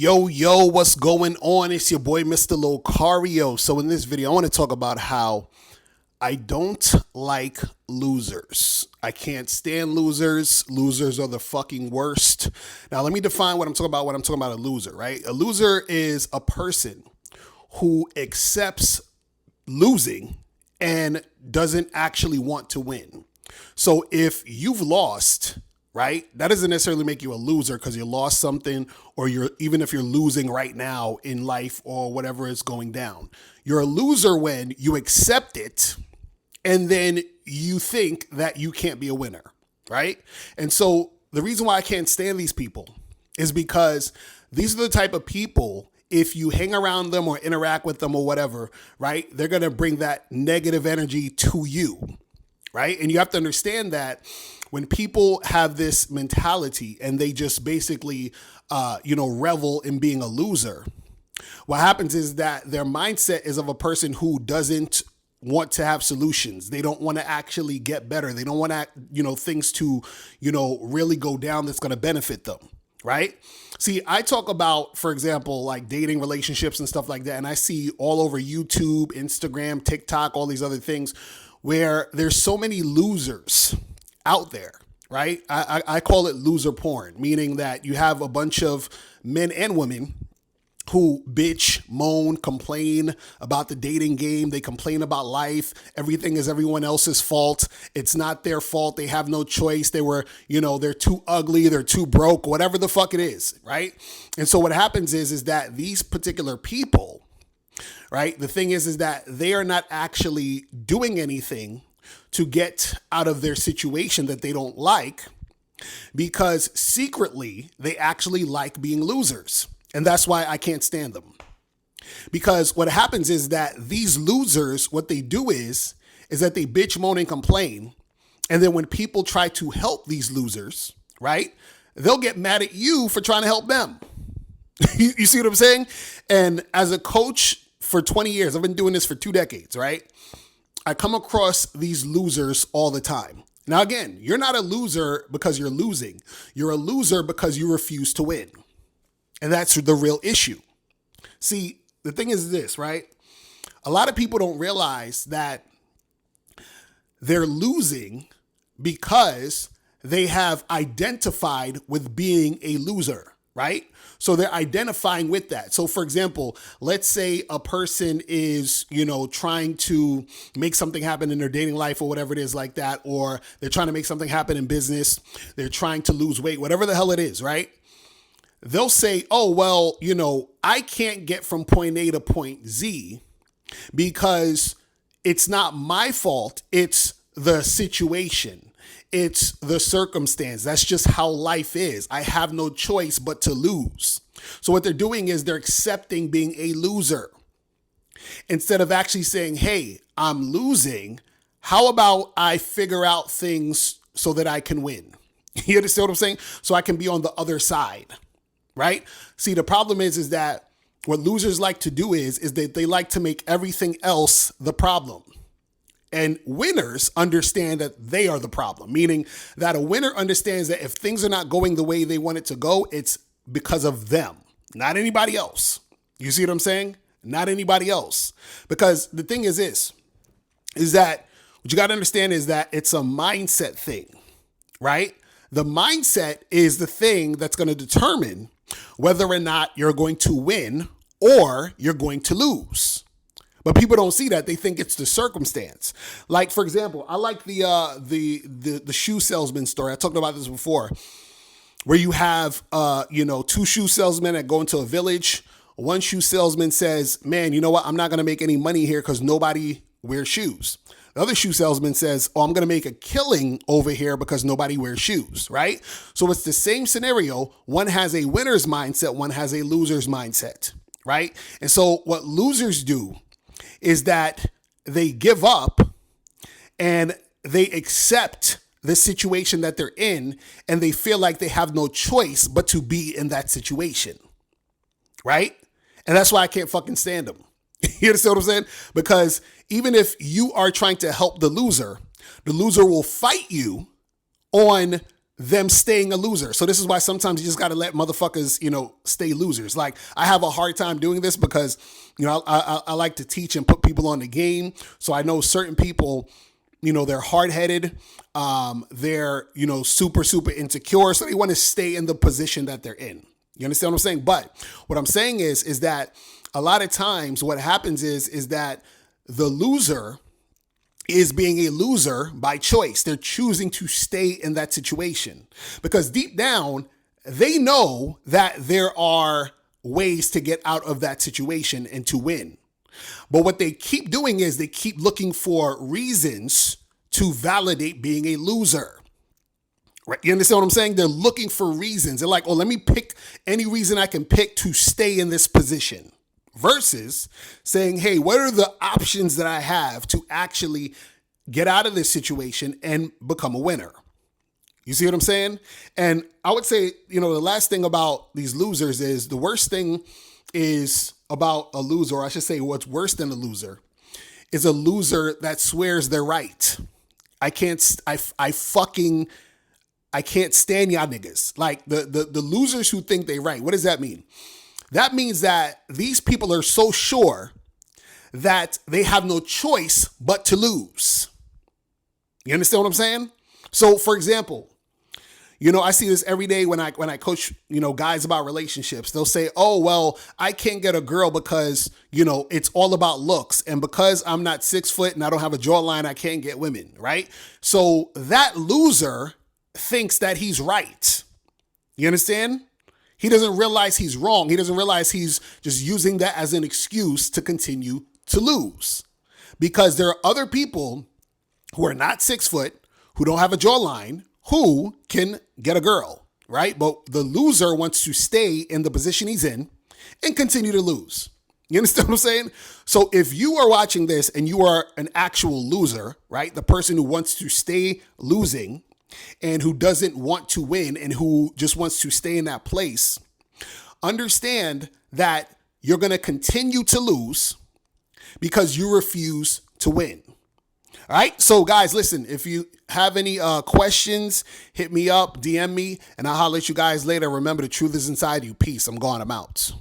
Yo, what's going on? It's your boy, Mr. Locario. So in this video, I want to talk about how I don't like losers. I can't stand losers. Losers are the fucking worst. Now, let me define what I'm talking about when I'm talking about a loser, right? A loser is a person who accepts losing and doesn't actually want to win. So if you've lost, right, that doesn't necessarily make you a loser because you lost something, or even if you're losing right now in life or whatever is going down. You're a loser when you accept it and then you think that you can't be a winner, right? And so the reason why I can't stand these people is because these are the type of people, if you hang around them or interact with them or whatever, right, they're going to bring that negative energy to you, right? And you have to understand that when people have this mentality and they just basically, revel in being a loser, what happens is that their mindset is of a person who doesn't want to have solutions. They don't want to actually get better. They don't want to, things to, really go down that's going to benefit them, right? See, I talk about, for example, like dating relationships and stuff like that. And I see all over YouTube, Instagram, TikTok, all these other things where there's so many losers out there, right? I call it loser porn, meaning that you have a bunch of men and women who bitch, moan, complain about the dating game. They complain about life. Everything is everyone else's fault. It's not their fault. They have no choice. They're too ugly. They're too broke, whatever the fuck it is, right? And so what happens is that these particular people, right? The thing is that they are not actually doing anything to get out of their situation that they don't like, because secretly they actually like being losers. And that's why I can't stand them. Because what happens is that these losers, what they do is that they bitch, moan, and complain. And then when people try to help these losers, right, they'll get mad at you for trying to help them. You see what I'm saying? And as a coach for 20 years, I've been doing this for 2 decades, right? I come across these losers all the time. Now, again, you're not a loser because you're losing. You're a loser because you refuse to win. And that's the real issue. See, the thing is this, right? A lot of people don't realize that they're losing because they have identified with being a loser, right? So they're identifying with that. So for example, let's say a person is, trying to make something happen in their dating life or whatever it is like that, or they're trying to make something happen in business. They're trying to lose weight, whatever the hell it is, right? They'll say, oh, well, I can't get from point A to point Z because it's not my fault. It's the situation. It's the circumstance. That's just how life is. I have no choice but to lose. So what they're doing is they're accepting being a loser instead of actually saying, hey, I'm losing. How about I figure out things so that I can win? You understand what I'm saying? So I can be on the other side, right? See, the problem is that what losers like to do is that they like to make everything else the problem. And winners understand that they are the problem, meaning that a winner understands that if things are not going the way they want it to go, it's because of them, not anybody else. You see what I'm saying? Not anybody else. Because the thing is this, is that what you got to understand is that it's a mindset thing, right? The mindset is the thing that's going to determine whether or not you're going to win or you're going to lose. But people don't see that. They think it's the circumstance. Like, for example, I like the shoe salesman story. I talked about this before, where you have, 2 shoe salesmen that go into a village. One shoe salesman says, man, you know what? I'm not going to make any money here because nobody wears shoes. The other shoe salesman says, oh, I'm going to make a killing over here because nobody wears shoes, right? So it's the same scenario. One has a winner's mindset. One has a loser's mindset, right? And so what losers do is that they give up and they accept the situation that they're in, and they feel like they have no choice but to be in that situation, right? And that's why I can't fucking stand them. You understand what I'm saying? Because even if you are trying to help the loser will fight you on them staying a loser. So this is why sometimes you just got to let motherfuckers, stay losers. Like, I have a hard time doing this because, I like to teach and put people on the game. So I know certain people, they're hard-headed. They're, super, super insecure. So they want to stay in the position that they're in. You understand what I'm saying? But what I'm saying is that a lot of times what happens is that the loser is being a loser by choice. They're choosing to stay in that situation because deep down, they know that there are ways to get out of that situation and to win. But what they keep doing is they keep looking for reasons to validate being a loser. Right? You understand what I'm saying? They're looking for reasons. They're like, oh, let me pick any reason I can pick to stay in this position. Versus saying, hey, what are the options that I have to actually get out of this situation and become a winner? You see what I'm saying? And I would say, the last thing about these losers is the worst thing is about a loser, or I should say what's worse than a loser, is a loser that swears they're right. I can't stand y'all niggas. Like the losers who think they right. What does that mean? That means that these people are so sure that they have no choice but to lose. You understand what I'm saying? So, for example, I see this every day when I coach, guys about relationships. They'll say, oh, well, I can't get a girl because, it's all about looks. And because I'm not 6 foot and I don't have a jawline, I can't get women, right? So that loser thinks that he's right. You understand? He doesn't realize he's wrong. He doesn't realize he's just using that as an excuse to continue to lose. Because there are other people who are not 6 foot, who don't have a jawline, who can get a girl, right? But the loser wants to stay in the position he's in and continue to lose. You understand what I'm saying? So if you are watching this and you are an actual loser, right? The person who wants to stay losing and who doesn't want to win and who just wants to stay in that place, understand that you're going to continue to lose because you refuse to win. All right. So guys, listen, if you have any questions, hit me up, DM me, and I'll holler at you guys later. Remember, the truth is inside you. Peace. I'm gone. I'm out.